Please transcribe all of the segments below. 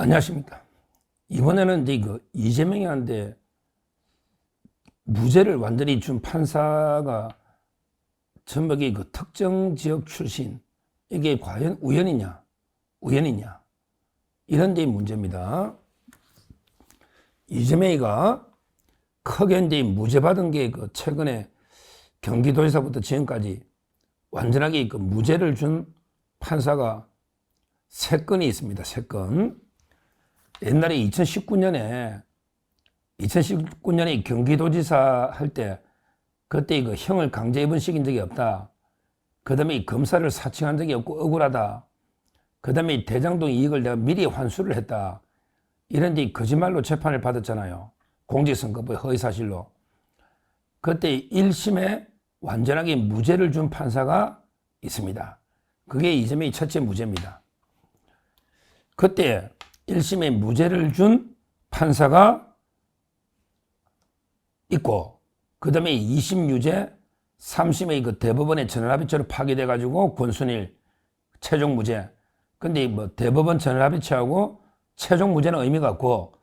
안녕하십니까. 이번에는 이제 이재명이한테 무죄를 완전히 준 판사가 전북의 특정 지역 출신, 이게 과연 우연이냐, 이런 데 문제입니다. 이재명이가 크게 이제 무죄 받은 게 최근에 경기도지사부터 지금까지 완전하게 무죄를 준 판사가 3건이 있습니다. 3건. 옛날에 2019년에 경기도지사 할 때 그때 형을 강제 입원시킨 적이 없다. 그 다음에 검사를 사칭한 적이 없고 억울하다. 그 다음에 대장동 이익을 내가 미리 환수를 했다. 이런 데 거짓말로 재판을 받았잖아요. 공직선거법의 허위사실로. 그때 1심에 완전하게 무죄를 준 판사가 있습니다. 그게 이재명의 첫째 무죄입니다. 그때 1심에 무죄를 준 판사가 있고, 그 다음에 2심 유죄, 3심의 대법원의 전원합의체로 파기돼가지고 권순일 최종 무죄. 근데 대법원 전원합의체하고 최종 무죄는 의미가 없고,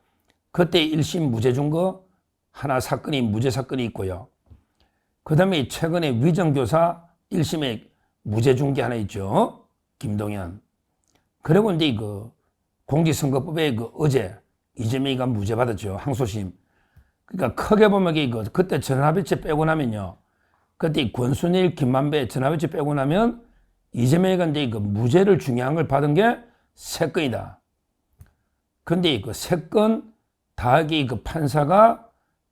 그때 1심 무죄 준 거 하나 사건이 무죄 사건이 있고요. 그 다음에 최근에 위정교사 1심에 무죄 준 게 하나 있죠. 김동연. 그리고 이제 공직선거법에 어제 이재명이가 무죄 받았죠. 항소심. 그러니까 크게 보면 그때 전합의체 빼고 나면요. 그때 권순일, 김만배 전합의체 빼고 나면 이재명이가 이제 무죄를 중요한 걸 받은 게 3건이다. 근데 3건 다하기 판사가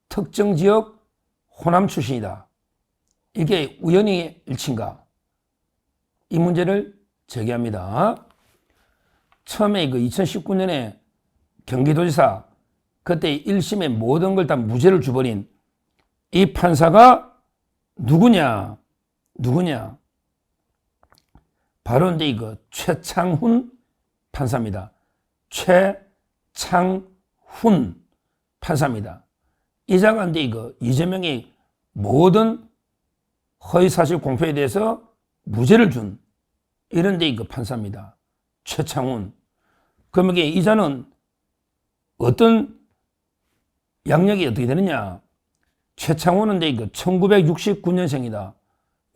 특정 지역 호남 출신이다. 이게 우연히 일치인가? 이 문제를 제기합니다. 처음에 2019년에 경기도지사 그때 1심에 모든 걸 다 무죄를 줘버린 이 판사가 누구냐? 바로 이제 최창훈 판사입니다. 최창훈 판사입니다. 이 자가 이제 이재명의 모든 허위사실 공표에 대해서 무죄를 준 이런 데 판사입니다. 최창훈. 그럼 이 자는 어떤 양력이 어떻게 되느냐? 최창훈은 이제 1969년생이다.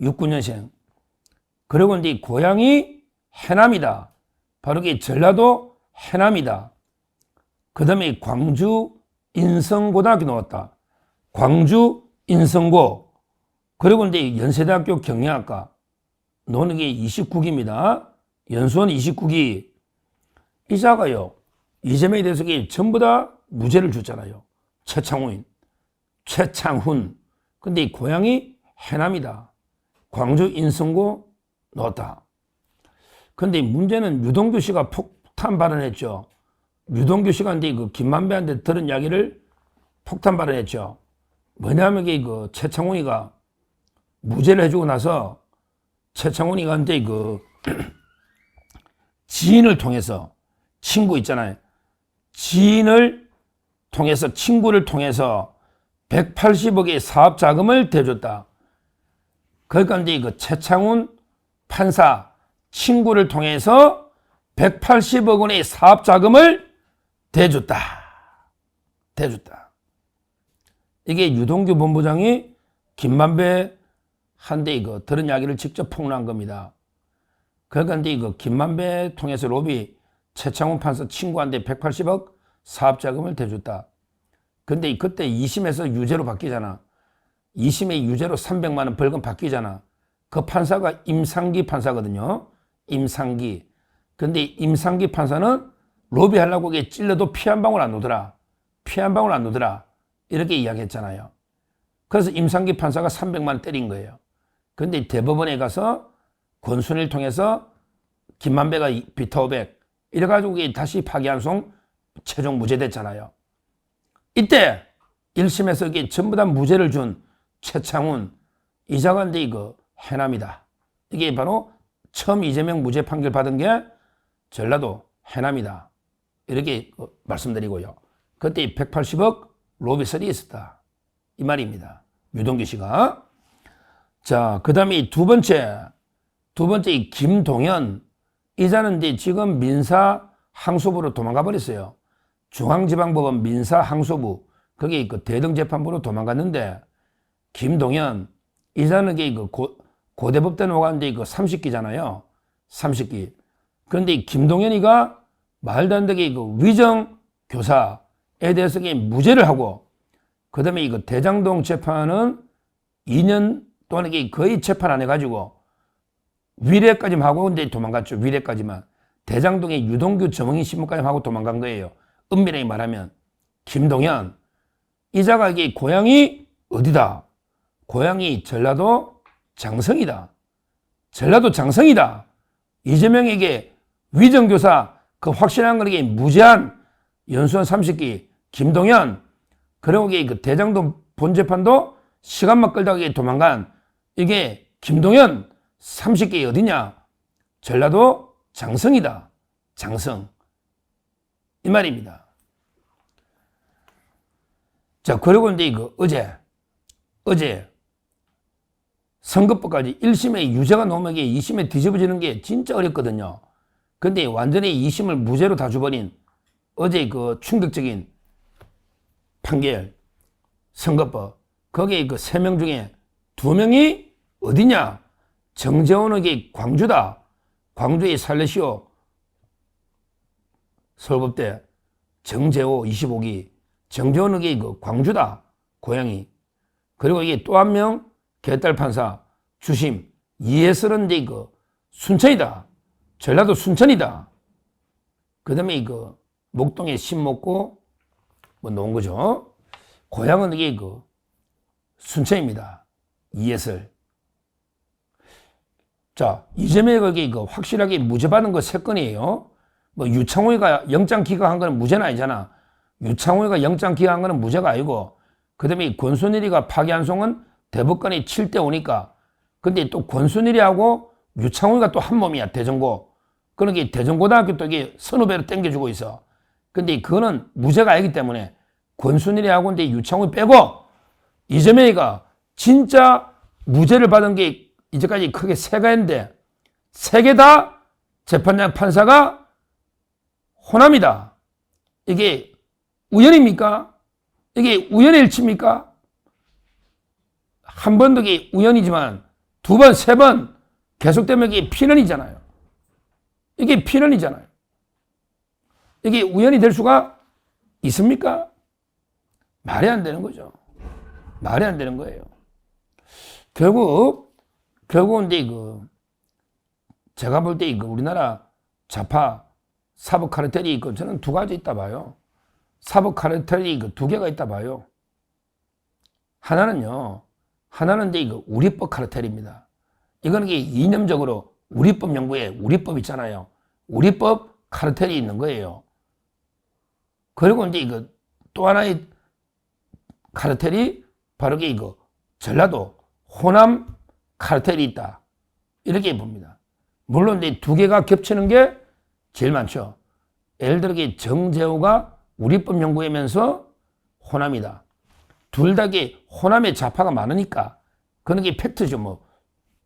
69년생. 그리고 이제 고향이 해남이다. 바로 전라도 해남이다. 그 다음에 광주 인성고등학교 나왔다. 광주 인성고. 그리고 이제 연세대학교 경영학과. 노는 게 29기입니다. 연수원 29기. 이 자가요, 이재명에 대해서 전부 다 무죄를 줬잖아요. 최창훈. 근데 이 고향이 해남이다. 광주 인성고 넣었다. 근데 문제는 유동규 씨가 폭탄 발언했죠. 유동규 씨가 이제 김만배한테 들은 이야기를 폭탄 발언했죠. 뭐냐면 최창훈이가 무죄를 해주고 나서 최창훈이가 이제 지인을 통해서 친구 있잖아요. 친구를 통해서 180억의 사업 자금을 대줬다. 그러니까 이제 최창훈 판사 친구를 통해서 180억 원의 사업 자금을 대줬다. 이게 유동규 본부장이 김만배 한테 들은 이야기를 직접 폭로한 겁니다. 그러니까 이제 김만배 통해서 로비 최창훈 판사 친구한테 180억 사업 자금을 대줬다. 근데 그때 2심에서 유죄로 바뀌잖아. 2심에 유죄로 300만 원 벌금 바뀌잖아. 그 판사가 임상기 판사거든요. 임상기. 근데 임상기 판사는 로비하려고 찔러도 피 한 방울 안 오더라. 이렇게 이야기했잖아요. 그래서 임상기 판사가 300만 원 때린 거예요. 근데 대법원에 가서 권순일 통해서 김만배가 비타 500 이래가지고 다시 파기환송 최종 무죄됐잖아요. 이때 1심에서 이게 전부 다 무죄를 준 최창훈 이자가 이제 해남이다. 이게 바로 처음 이재명 무죄 판결 받은 게 전라도 해남이다. 이렇게 말씀드리고요. 그때 180억 로비설이 있었다. 이 말입니다. 유동규 씨가. 자, 그 다음에 두 번째 김동연. 이자는 이제 지금 민사 항소부로 도망가 버렸어요. 중앙지방법원 민사항소부 거기 그 대등재판부로 도망갔는데 김동연 이자는 그 고대법대 오가는데 그 30기잖아요. 30기. 그런데 김동연이가 말도 안 되게 그 위정 교사에 대해서 무죄를 하고 그 다음에 이거 대장동 재판은 2년 동안 거의 재판 안 해가지고 위례까지만 하고 근데 도망갔죠. 위례까지만. 대장동의 유동규 정응인 신문까지 하고 도망간 거예요. 은밀하게 말하면 김동연 이자가 이게 고향이 어디다? 고향이 전라도 장성이다. 전라도 장성이다. 이재명에게 위정교사 그 확실한 건 이게 무제한 연수원 30기 김동연 그리고 이게 그 대장동 본재판도 시간만 끌다가 도망간 이게 김동연 30기 어디냐? 전라도 장성이다. 장성. 이 말입니다. 자, 그리고 이제 이거 어제 선거법까지 1심에 유죄가 나오면 2심에 뒤집어지는 게 진짜 어렵거든요. 근데 완전히 2심을 무죄로 다 줘버린 어제 그 충격적인 판결, 선거법. 거기에 그 3명 중에 2명이 어디냐? 정재원에게 광주다. 광주의 살레시오 서울법대 정재호 25기. 정재원에게 그 광주다. 고향이. 그리고 이게 또 한 명 개딸 판사 주심 이해설은 이제 그 순천이다. 전라도 순천이다. 그 다음에 이거 목동에 심 먹고 뭐 놓은 거죠. 고향은 이게 그 순천입니다. 이해설. 자, 이재명이 거기 그 확실하게 무죄 받은 거 3건이에요. 뭐 유창호이가 영장 기각한 거는 무죄는 아니잖아. 유창호이가 영장 기각한 거는 무죄가 아니고 그 다음에 권순일이가 파기환송은 대법관이 7대5니까 근데 또 권순일이하고 유창호이가 또 한 몸이야. 대전고. 그러니까 대전고등학교 또 이게 선후배로 땡겨주고 있어. 근데 그거는 무죄가 아니기 때문에 권순일이하고 이제 유창호이 빼고 이재명이가 진짜 무죄를 받은 게 이제까지 크게 3가 있는데 3개 다 재판장 판사가 호남이다. 이게 우연입니까? 이게 우연의 일치입니까? 한 번도 이게 우연이지만 2번, 3번 계속되면 이게 필연이잖아요. 이게 필연이잖아요. 이게 우연이 될 수가 있습니까? 말이 안 되는 거죠. 말이 안 되는 거예요. 결국은 이제 제가 볼 때 우리나라 좌파 사법 카르텔이 저는 2가지 있다 봐요. 사법 카르텔이 2개가 있다 봐요. 하나는 이제 우리법 카르텔입니다. 이거는 이념적으로 우리법 연구에 우리법 있잖아요. 우리법 카르텔이 있는 거예요. 그리고 이제 또 하나의 카르텔이 바로 전라도 호남 카르텔이 있다. 이렇게 봅니다. 물론 이제 2개가 겹치는 게 제일 많죠. 예를 들어 정재호가 우리법 연구하면서 호남이다. 둘 다 호남에 좌파가 많으니까 그런 게 팩트죠. 뭐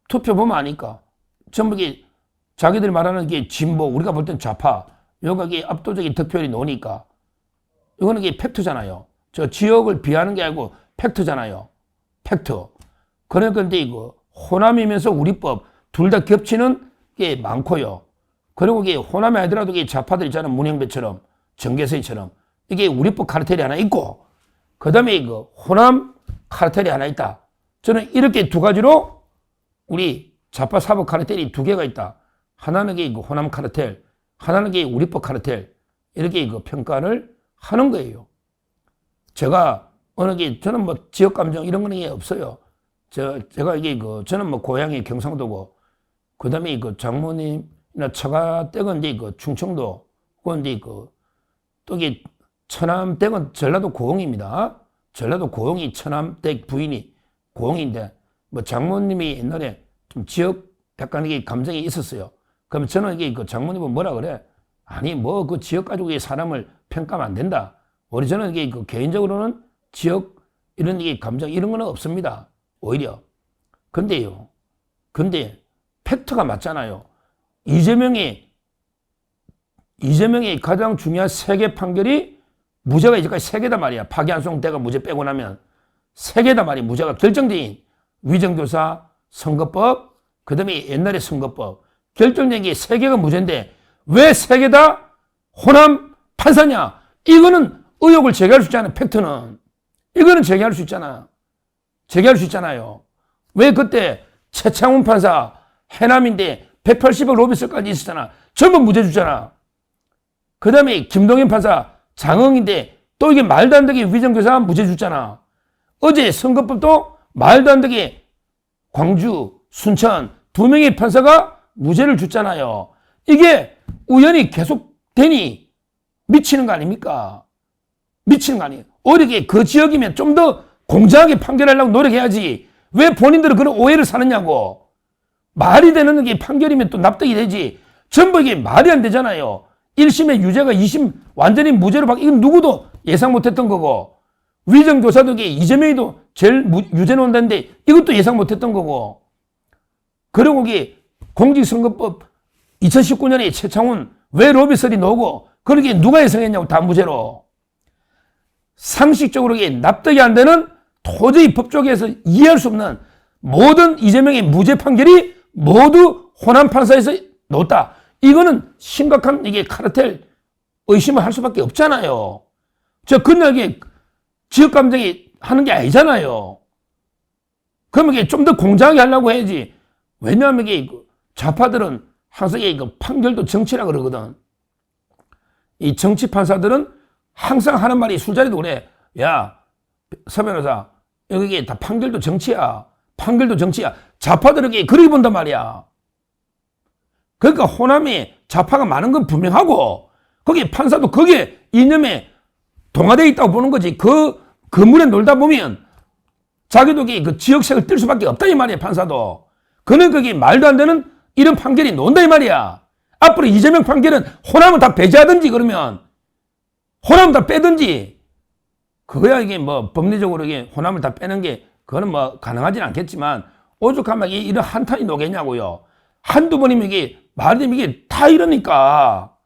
투표 보면 아니까 전부 자기들이 말하는 게 진보 우리가 볼 땐 좌파 여기 압도적인 득표율이 나오니까 이거는 팩트잖아요. 저 지역을 비하는 게 아니고 팩트잖아요. 팩트. 그러니까 근데 호남이면서 우리법 둘 다 겹치는 게 많고요. 그리고 호남에 아니더라도 좌파들 있잖아요. 문영배처럼 정계서이처럼 이게 우리법 카르텔이 하나 있고 그 다음에 호남 카르텔이 하나 있다. 저는 이렇게 2가지로 우리 좌파 사법 카르텔이 2개가 있다. 하나는 호남 카르텔, 하나는 우리법 카르텔 이렇게 평가를 하는 거예요. 제가 저는 뭐 지역 감정 이런 거는 없어요. 제가 저는 뭐 고향이 경상도고 그 다음에 장모님이나 처가댁은 이제 충청도, 그건 이제 또 처남댁은 전라도 고흥입니다. 전라도 고흥이 처남댁 부인이 고흥인데 뭐 장모님이 옛날에 좀 지역 약간 감정이 있었어요. 그러면 저는 장모님은 뭐라 그래? 아니 뭐 그 지역 가지고 사람을 평가하면 안 된다. 우리 저는 개인적으로는 지역 이런 감정 이런 거는 없습니다. 오히려. 근데 팩트가 맞잖아요. 이재명이 이재명의 가장 중요한 3개 판결이 무죄가 이제까지 3개다 말이야. 파기환송대가 무죄 빼고 나면 3개다 말이야. 무죄가 결정적인 위정교사, 선거법, 그 다음에 옛날의 선거법. 결정적인 게 3개가 무죄인데 왜 3개다 호남 판사냐? 이거는 의혹을 제기할 수 있잖아요. 팩트는. 이거는 제기할 수 있잖아. 제기할 수 있잖아요. 왜 그때 최창훈 판사 해남인데 180억 로비스까지 있었잖아. 전부 무죄 주잖아. 그 다음에 김동현 판사 장흥인데 또 이게 말도 안 되게 위정교사 무죄 줬잖아. 어제 선거법도 말도 안 되게 광주, 순천 2명의 판사가 무죄를 줬잖아요. 이게 우연히 계속 되니 미치는 거 아닙니까? 미치는 거 아니에요. 오히려 그 지역이면 좀 더 공정하게 판결하려고 노력해야지. 왜 본인들은 그런 오해를 사느냐고. 말이 되는 게 판결이면 또 납득이 되지. 전부 이게 말이 안 되잖아요. 1심의 유죄가 2심 완전히 무죄로 이건 누구도 예상 못했던 거고. 위정교사도 이재명이도 제일 유죄 나온다는데 이것도 예상 못했던 거고. 그리고 이게 공직선거법 2019년에 최창훈 왜 로비설이 나오고 그러게 누가 예상했냐고 다 무죄로. 상식적으로 납득이 안 되는 도저히 법조계에서 이해할 수 없는 모든 이재명의 무죄 판결이 모두 호남 판사에서 나왔다. 이거는 심각한 이게 카르텔 의심을 할 수밖에 없잖아요. 저 그날 지역 감정이 하는 게 아니잖아요. 그러면 이게 좀 더 공정하게 하려고 해야지. 왜냐하면 이게 좌파들은 항상 판결도 정치라 그러거든. 이 정치 판사들은 항상 하는 말이 술자리도 그래. 야, 서 변호사, 여기 다 판결도 정치야. 판결도 정치야. 좌파들에게 그렇게 본단 말이야. 그러니까 호남에 좌파가 많은 건 분명하고 거기 판사도 거기에 이념에 동화되어 있다고 보는 거지. 그 건물에 놀다 보면 자기도 그 지역색을 띨 수밖에 없다 이 말이야. 판사도. 그는 거기 말도 안 되는 이런 판결이 나온다 이 말이야. 앞으로 이재명 판결은 호남은 다 배제하든지 그러면 호남은 다 빼든지 그거야 이게 뭐 법리적으로 이게 호남을 다 빼는 게 그거는 뭐 가능하진 않겠지만 오죽하면 이런 한탄이 나겠냐고요. 한두 번이면 이게 말이 되면 이게 다 이러니까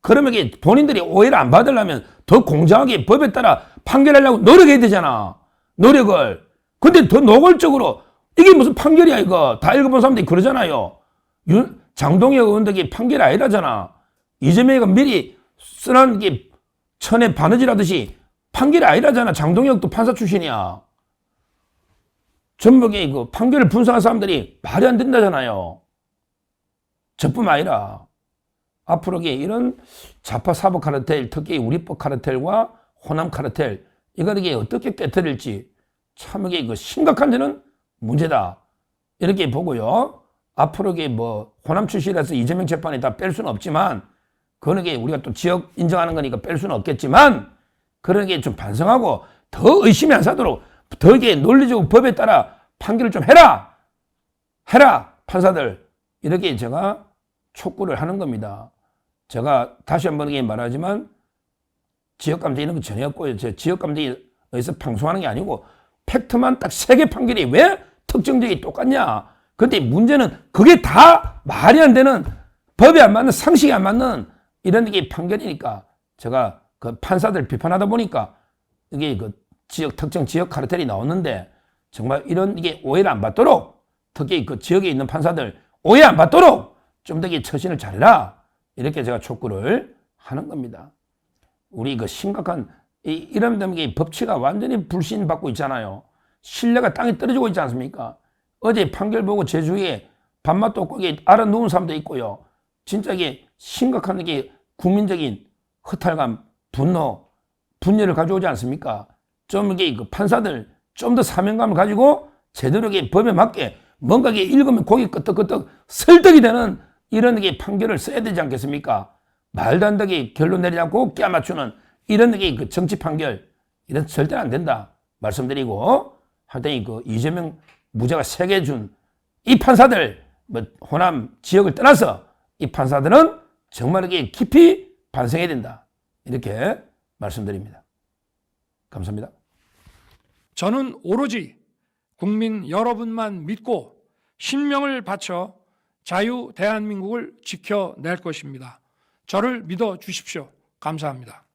그러면 이게 본인들이 오해를 안 받으려면 더 공정하게 법에 따라 판결하려고 노력해야 되잖아. 노력을. 근데 더 노골적으로 이게 무슨 판결이야 이거. 다 읽어본 사람들이 그러잖아요. 장동혁 의원들이 판결이 아니라잖아. 이재명이가 미리 쓰는 게 천에 바느질하듯이 판결이 아니라잖아. 장동혁도 판사 출신이야. 전북에 그 판결을 분석한 사람들이 말이 안 된다잖아요. 저뿐만 아니라 앞으로 이런 좌파 사법 카르텔, 특히 우리법 카르텔과 호남 카르텔 이게 어떻게 깨뜨릴지 참 이게 심각한 데는 문제다. 이렇게 보고요. 앞으로 뭐 호남 출신이라서 이재명 재판에 다 뺄 수는 없지만 그거는 우리가 또 지역 인정하는 거니까 뺄 수는 없겠지만 그런 게 좀 반성하고 더 의심이 안 사도록 더 논리적으로 법에 따라 판결을 좀 해라 판사들 이렇게 제가 촉구를 하는 겁니다. 제가 다시 한번 말하지만 지역감정 이런 거 전혀 없고요. 제 지역감정이 어디서 방송하는 게 아니고 팩트만 딱 3개 판결이 왜 특정적이 똑같냐. 근데 문제는 그게 다 말이 안 되는 법이 안 맞는 상식이 안 맞는 이런 게 판결이니까 제가 그 판사들 비판하다 보니까 이게 그 지역 특정 지역 카르텔이 나오는데 정말 이런 이게 오해를 안 받도록 특히 그 지역에 있는 판사들 오해 안 받도록 좀 더 처신을 잘해라 이렇게 제가 촉구를 하는 겁니다. 우리 그 심각한 이런 데문에 법치가 완전히 불신받고 있잖아요. 신뢰가 땅에 떨어지고 있지 않습니까? 어제 판결 보고 제 주위에 밥맛도 없고 알아 누운 사람도 있고요. 진짜 이게 심각한 게 국민적인 허탈감, 분노, 분열을 가져오지 않습니까? 좀 이게 그 판사들 좀 더 사명감을 가지고 제대로 법에 맞게 뭔가 읽으면 고개 끄덕끄덕 설득이 되는 이런 게 판결을 써야 되지 않겠습니까? 말도 안 되게 결론 내리지 않고 깨맞추는 이런 게 그 정치 판결 이런 절대 안 된다 말씀드리고 하여튼 그 이재명 무죄가 3개 준 이 판사들 뭐 호남 지역을 떠나서 이 판사들은 정말 이게 깊이 반성해야 된다 이렇게 말씀드립니다. 감사합니다. 저는 오로지 국민 여러분만 믿고 신명을 바쳐 자유 대한민국을 지켜낼 것입니다. 저를 믿어 주십시오. 감사합니다.